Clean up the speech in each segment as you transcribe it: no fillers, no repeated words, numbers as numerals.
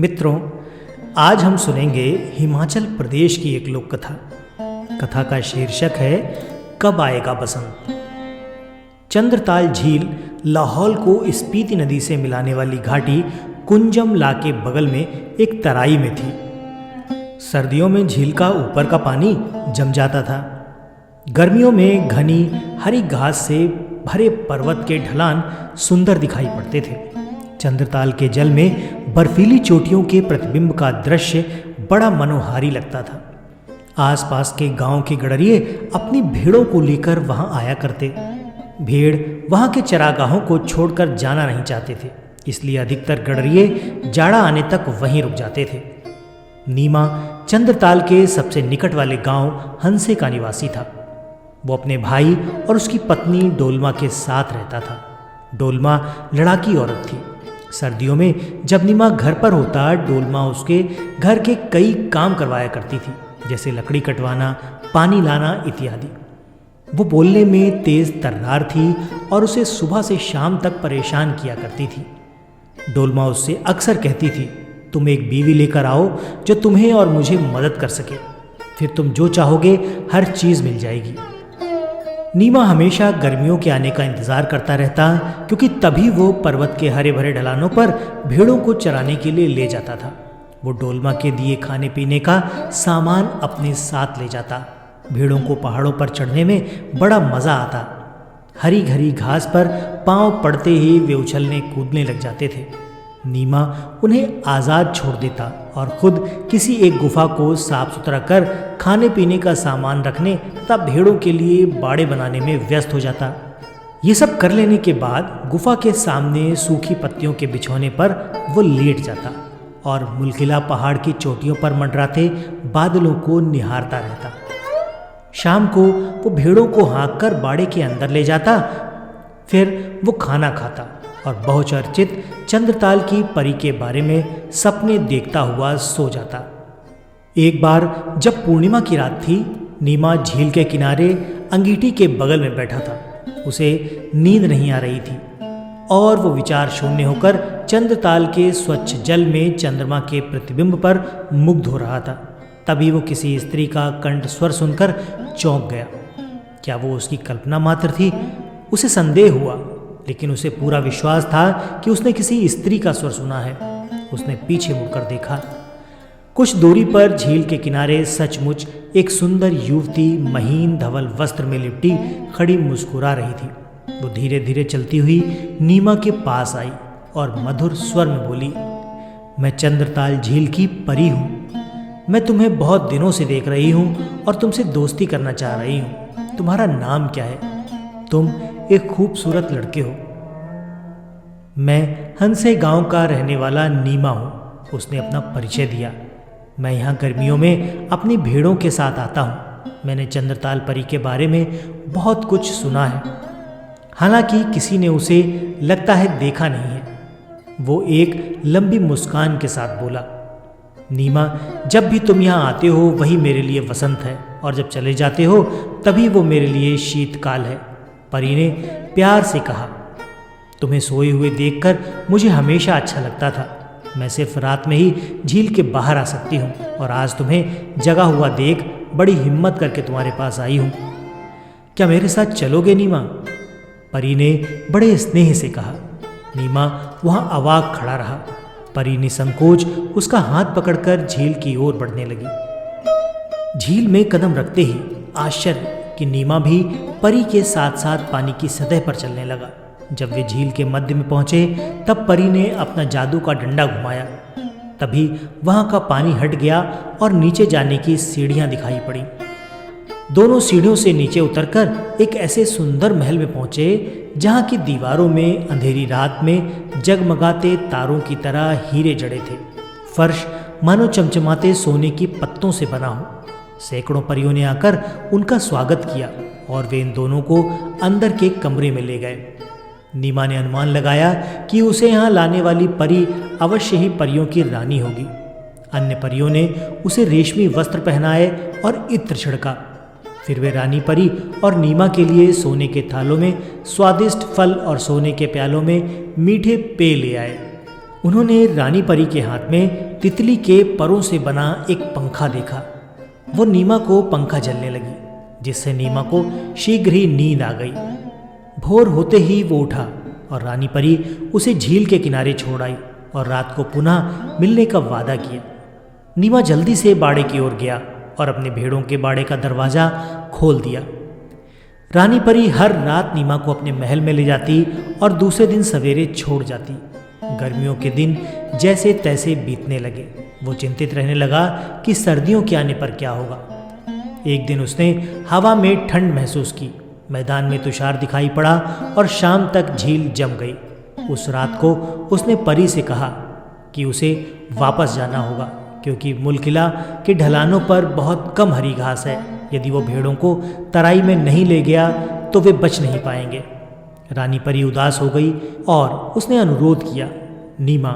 मित्रों, आज हम सुनेंगे हिमाचल प्रदेश की एक लोक कथा। कथा का शीर्षक है कब आएगा बसंत। चंद्रताल झील लाहौल को स्पीति नदी से मिलाने वाली घाटी कुंजम ला के बगल में एक तराई में थी। सर्दियों में झील का ऊपर का पानी जम जाता था। गर्मियों में घनी हरी घास से भरे पर्वत के ढलान सुंदर दिखाई पड़ते थे। चंद्रताल के जल में बर्फीली चोटियों के प्रतिबिंब का दृश्य बड़ा मनोहारी लगता था। आसपास के गांव के गडरिये अपनी भेड़ों को लेकर वहां आया करते। भेड़ वहां के चरागाहों को छोड़कर जाना नहीं चाहते थे, इसलिए अधिकतर गडरिये जाड़ा आने तक वहीं रुक जाते थे। नीमा चंद्रताल के सबसे निकट वाले गांव हंसे का निवासी था। वो अपने भाई और उसकी पत्नी डोलमा के साथ रहता था। डोलमा लड़ाकी औरत थी। सर्दियों में जब नीमा घर पर होता, डोलमा उसके घर के कई काम करवाया करती थी, जैसे लकड़ी कटवाना, पानी लाना इत्यादि। वो बोलने में तेज तर्रार थी और उसे सुबह से शाम तक परेशान किया करती थी। डोलमा उससे अक्सर कहती थी, तुम एक बीवी लेकर आओ जो तुम्हें और मुझे मदद कर सके, फिर तुम जो चाहोगे हर चीज़ मिल जाएगी। नीमा हमेशा गर्मियों के आने का इंतज़ार करता रहता, क्योंकि तभी वो पर्वत के हरे भरे ढलानों पर भेड़ों को चराने के लिए ले जाता था। वो डोलमा के दिए खाने पीने का सामान अपने साथ ले जाता। भेड़ों को पहाड़ों पर चढ़ने में बड़ा मज़ा आता। हरी घरी घास पर पांव पड़ते ही वे उछलने कूदने लग जाते थे। नीमा उन्हें आज़ाद छोड़ देता और खुद किसी एक गुफा को साफ सुथरा कर खाने पीने का सामान रखने तथा भेड़ों के लिए बाड़े बनाने में व्यस्त हो जाता। ये सब कर लेने के बाद गुफा के सामने सूखी पत्तियों के बिछौने पर वो लेट जाता और मुलकिला पहाड़ की चोटियों पर मंडराते बादलों को निहारता रहता। शाम को वो भेड़ों को हाँक कर बाड़े के अंदर ले जाता। फिर वो खाना खाता और बहुचर्चित चंद्रताल की परी के बारे में सपने देखता हुआ सो जाता। एक बार जब पूर्णिमा की रात थी, नीमा झील के किनारे अंगीठी के बगल में बैठा था। उसे नींद नहीं आ रही थी और वो विचार शून्य होकर चंद्रताल के स्वच्छ जल में चंद्रमा के प्रतिबिंब पर मुग्ध हो रहा था। तभी वो किसी स्त्री का कंठ स्वर सुनकर चौंक गया। क्या वो उसकी कल्पना मात्र थी? उसे संदेह हुआ, लेकिन उसे पूरा विश्वास था कि उसने किसी स्त्री का स्वर सुना है। उसने पीछे मुड़कर देखा। कुछ दूरी पर झील के किनारे सचमुच एक सुंदर युवती महीन धवल वस्त्र में लिपटी खड़ी मुस्कुरा रही थी। वो धीरे धीरे चलती हुई नीमा के पास आई और मधुर स्वर में बोली, मैं चंद्रताल झील की परी हूँ। मैं तुम्हें बहुत दिनों से देख रही हूँ और तुमसे दोस्ती करना चाह रही हूँ। तुम्हारा नाम क्या है? तुम एक खूबसूरत लड़के हो। मैं हंसे गांव का रहने वाला नीमा हूँ। उसने अपना परिचय दिया। मैं यहाँ गर्मियों में अपनी भेड़ों के साथ आता हूँ। मैंने चंद्रताल परी के बारे में बहुत कुछ सुना है, हालांकि किसी ने उसे लगता है देखा नहीं है। वो एक लंबी मुस्कान के साथ बोला, नीमा, जब भी तुम यहाँ आते हो वही मेरे लिए वसंत है, और जब चले जाते हो तभी वो मेरे लिए शीतकाल है। परी ने प्यार से कहा, तुम्हें सोए हुए देखकर मुझे हमेशा अच्छा लगता था। मैं सिर्फ रात में ही झील के बाहर आ सकती हूँ, और आज तुम्हें जगा हुआ देख बड़ी हिम्मत करके तुम्हारे पास आई हूँ। क्या मेरे साथ चलोगे नीमा? परी ने बड़े स्नेह से कहा। नीमा वहाँ अवाक खड़ा रहा। परी निसंकोच उसका हाथ पकड़कर झील की ओर बढ़ने लगी। झील में कदम रखते ही आश्चर्य कि नीमा भी परी के साथ साथ पानी की सतह पर चलने लगा। जब वे झील के मध्य में पहुंचे तब परी ने अपना जादू का डंडा घुमाया। तभी वहां का पानी हट गया और नीचे जाने की सीढ़ियां दिखाई पड़ी। दोनों सीढ़ियों से नीचे उतरकर एक ऐसे सुंदर महल में पहुंचे जहां की दीवारों में अंधेरी रात में जगमगाते तारों की तरह हीरे जड़े थे। फर्श मानो चमचमाते सोने की पत्तों से बना हो। सैकड़ों परियों ने आकर उनका स्वागत किया और वे इन दोनों को अंदर के कमरे में ले गए। नीमा ने अनुमान लगाया कि उसे यहाँ लाने वाली परी अवश्य ही परियों की रानी होगी। अन्य परियों ने उसे रेशमी वस्त्र पहनाए और इत्र छिड़का। फिर वे रानी परी और नीमा के लिए सोने के थालों में स्वादिष्ट फल और सोने के प्यालों में मीठे पेय ले आए। उन्होंने रानी परी के हाथ में तितली के परों से बना एक पंखा देखा। वो नीमा को पंखा जलने लगी, जिससे नीमा को शीघ्र ही नींद आ गई। भोर होते ही वो उठा और रानी परी उसे झील के किनारे छोड़ आई और रात को पुनः मिलने का वादा किया। नीमा जल्दी से बाड़े की ओर गया और अपने भेड़ों के बाड़े का दरवाज़ा खोल दिया। रानी परी हर रात नीमा को अपने महल में ले जाती और दूसरे दिन सवेरे छोड़ जाती। गर्मियों के दिन जैसे तैसे बीतने लगे। वो चिंतित रहने लगा कि सर्दियों के आने पर क्या होगा। एक दिन उसने हवा में ठंड महसूस की, मैदान में तुषार दिखाई पड़ा और शाम तक झील जम गई। उस रात को उसने परी से कहा कि उसे वापस जाना होगा, क्योंकि मुलकिला के ढलानों पर बहुत कम हरी घास है। यदि वो भेड़ों को तराई में नहीं ले गया तो वे बच नहीं पाएंगे। रानी परी उदास हो गई और उसने अनुरोध किया, नीमा,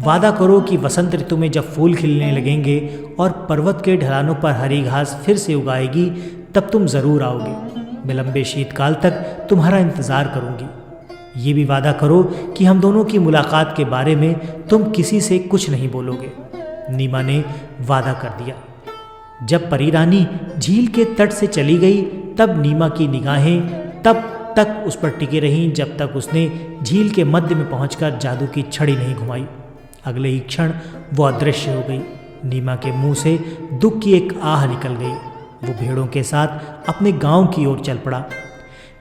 वादा करो कि वसंत ऋतु में जब फूल खिलने लगेंगे और पर्वत के ढलानों पर हरी घास फिर से उगाएगी, तब तुम ज़रूर आओगे। मैं लंबे शीतकाल तक तुम्हारा इंतज़ार करूँगी। ये भी वादा करो कि हम दोनों की मुलाकात के बारे में तुम किसी से कुछ नहीं बोलोगे। नीमा ने वादा कर दिया। जब परी रानी झील के तट से चली गई, तब नीमा की निगाहें तब तक उस पर टिकी रहीं जब तक उसने झील के मध्य में पहुंचकर जादू की छड़ी नहीं घुमाई। अगले ही क्षण वो अदृश्य हो गई। नीमा के मुंह से दुख की एक आह निकल गई। वो भेड़ों के साथ अपने गांव की ओर चल पड़ा।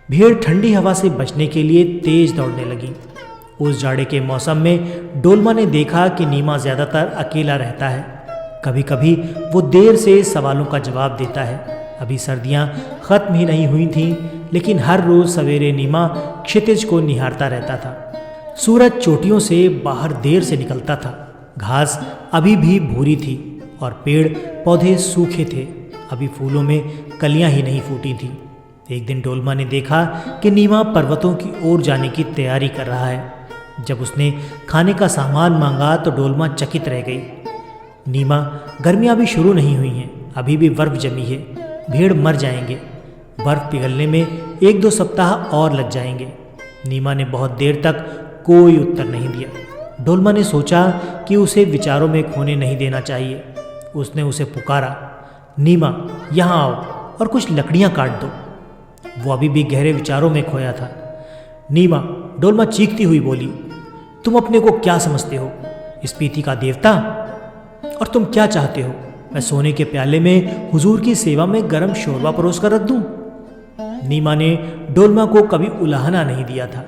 भेड़ ठंडी हवा से बचने के लिए तेज दौड़ने लगी। उस जाड़े के मौसम में डोलमा ने देखा कि नीमा ज़्यादातर अकेला रहता है। कभी कभी वो देर से सवालों का जवाब देता है। अभी सर्दियां ख़त्म ही नहीं हुई थीं, लेकिन हर रोज़ सवेरे नीमा क्षितिज को निहारता रहता था। सूरज चोटियों से बाहर देर से निकलता था। घास अभी भी भूरी थी और पेड़ पौधे सूखे थे। अभी फूलों में कलियां ही नहीं फूटी थीं। एक दिन डोलमा ने देखा कि नीमा पर्वतों की ओर जाने की तैयारी कर रहा है। जब उसने खाने का सामान मांगा तो डोलमा चकित रह गई। नीमा, गर्मियाँ अभी शुरू नहीं हुई हैं, अभी भी बर्फ जमी है। भेड़ मर जाएंगे। बर्फ पिघलने में 1-2 सप्ताह और लग जाएंगे। नीमा ने बहुत देर तक कोई उत्तर नहीं दिया। डोलमा ने सोचा कि उसे विचारों में खोने नहीं देना चाहिए। उसने उसे पुकारा, नीमा, यहाँ आओ और कुछ लकड़ियाँ काट दो। वो अभी भी गहरे विचारों में खोया था। नीमा, डोलमा चीखती हुई बोली, तुम अपने को क्या समझते हो, स्पीति का देवता? और तुम क्या चाहते हो? मैं सोने के प्याले में हुजूर की सेवा में गर्म शोरबा परोस कर रख दूं? नीमा ने डोलमा को कभी उलाहना नहीं दिया था,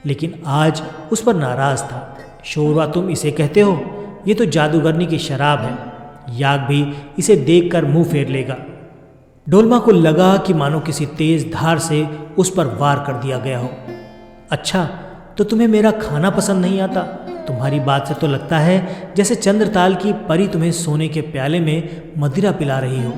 लेकिन आज उस पर नाराज था। शोरबा तुम इसे कहते हो? ये तो जादूगरनी की शराब है। याग भी इसे देखकर मुंह फेर लेगा। डोलमा को लगा कि मानो किसी तेज धार से उस पर वार कर दिया गया हो। अच्छा, तो तुम्हें मेरा खाना पसंद नहीं आता? तुम्हारी बात से तो लगता है जैसे चंद्रताल की परी तुम्हें सोने के प्याले में मदिरा पिला रही हो।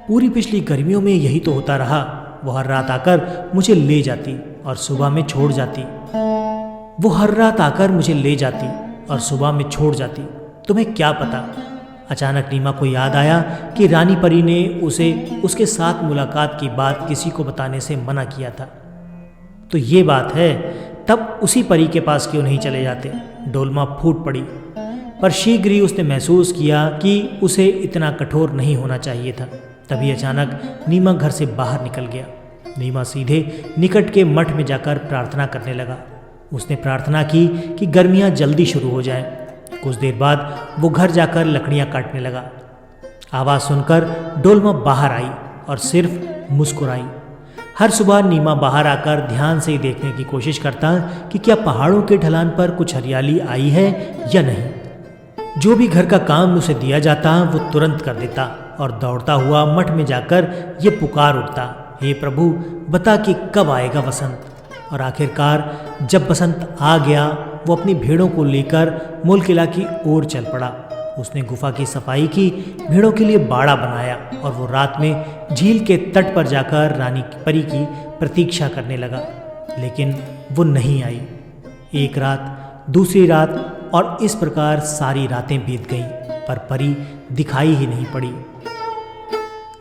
पूरी पिछली गर्मियों में यही तो होता रहा। वो हर रात आकर मुझे ले जाती और सुबह में छोड़ जाती। वो हर रात आकर मुझे ले जाती और सुबह में छोड़ जाती। तुम्हें क्या पता? अचानक नीमा को याद आया कि रानी परी ने उसे उसके साथ मुलाकात की बात किसी को बताने से मना किया था। तो ये बात है, तब उसी परी के पास क्यों नहीं चले जाते? डोलमा फूट पड़ी, पर शीघ्र ही उसने महसूस किया कि उसे इतना कठोर नहीं होना चाहिए था। तभी अचानक नीमा घर से बाहर निकल गया। नीमा सीधे निकट के मठ में जाकर प्रार्थना करने लगा। उसने प्रार्थना की कि गर्मियाँ जल्दी शुरू हो जाएं। कुछ देर बाद वो घर जाकर लकड़ियाँ काटने लगा। आवाज़ सुनकर डोलमा बाहर आई और सिर्फ मुस्कुराई। हर सुबह नीमा बाहर आकर ध्यान से देखने की कोशिश करता कि क्या पहाड़ों के ढलान पर कुछ हरियाली आई है या नहीं। जो भी घर का काम उसे दिया जाता वो तुरंत कर देता और दौड़ता हुआ मठ में जाकर ये पुकार उठता, हे प्रभु, बता कि कब आएगा वसंत। और आखिरकार जब बसंत आ गया, वो अपनी भेड़ों को लेकर मूल किला की ओर चल पड़ा। उसने गुफा की सफाई की, भेड़ों के लिए बाड़ा बनाया और वो रात में झील के तट पर जाकर रानी परी की प्रतीक्षा करने लगा। लेकिन वो नहीं आई। एक रात, दूसरी रात और इस प्रकार सारी रातें बीत गईं, पर परी दिखाई ही नहीं पड़ी।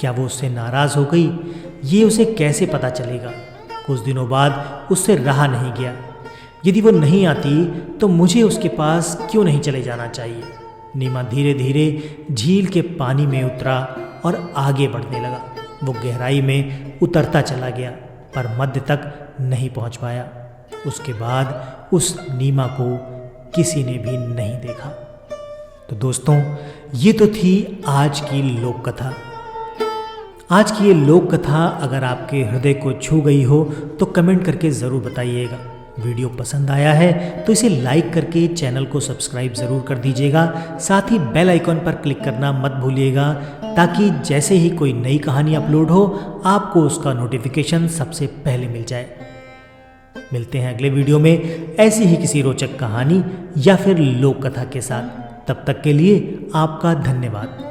क्या वो उससे नाराज़ हो गई? ये उसे कैसे पता चलेगा? कुछ दिनों बाद उससे रहा नहीं गया। यदि वो नहीं आती तो मुझे उसके पास क्यों नहीं चले जाना चाहिए। नीमा धीरे धीरे झील के पानी में उतरा और आगे बढ़ने लगा। वो गहराई में उतरता चला गया पर मध्य तक नहीं पहुंच पाया। उसके बाद उस नीमा को किसी ने भी नहीं देखा। तो दोस्तों, ये तो थी आज की लोक कथा। आज की ये लोक कथा अगर आपके हृदय को छू गई हो तो कमेंट करके ज़रूर बताइएगा। वीडियो पसंद आया है तो इसे लाइक करके चैनल को सब्सक्राइब ज़रूर कर दीजिएगा। साथ ही बेल आइकॉन पर क्लिक करना मत भूलिएगा ताकि जैसे ही कोई नई कहानी अपलोड हो आपको उसका नोटिफिकेशन सबसे पहले मिल जाए। मिलते हैं अगले वीडियो में ऐसी ही किसी रोचक कहानी या फिर लोक कथा के साथ। तब तक के लिए आपका धन्यवाद।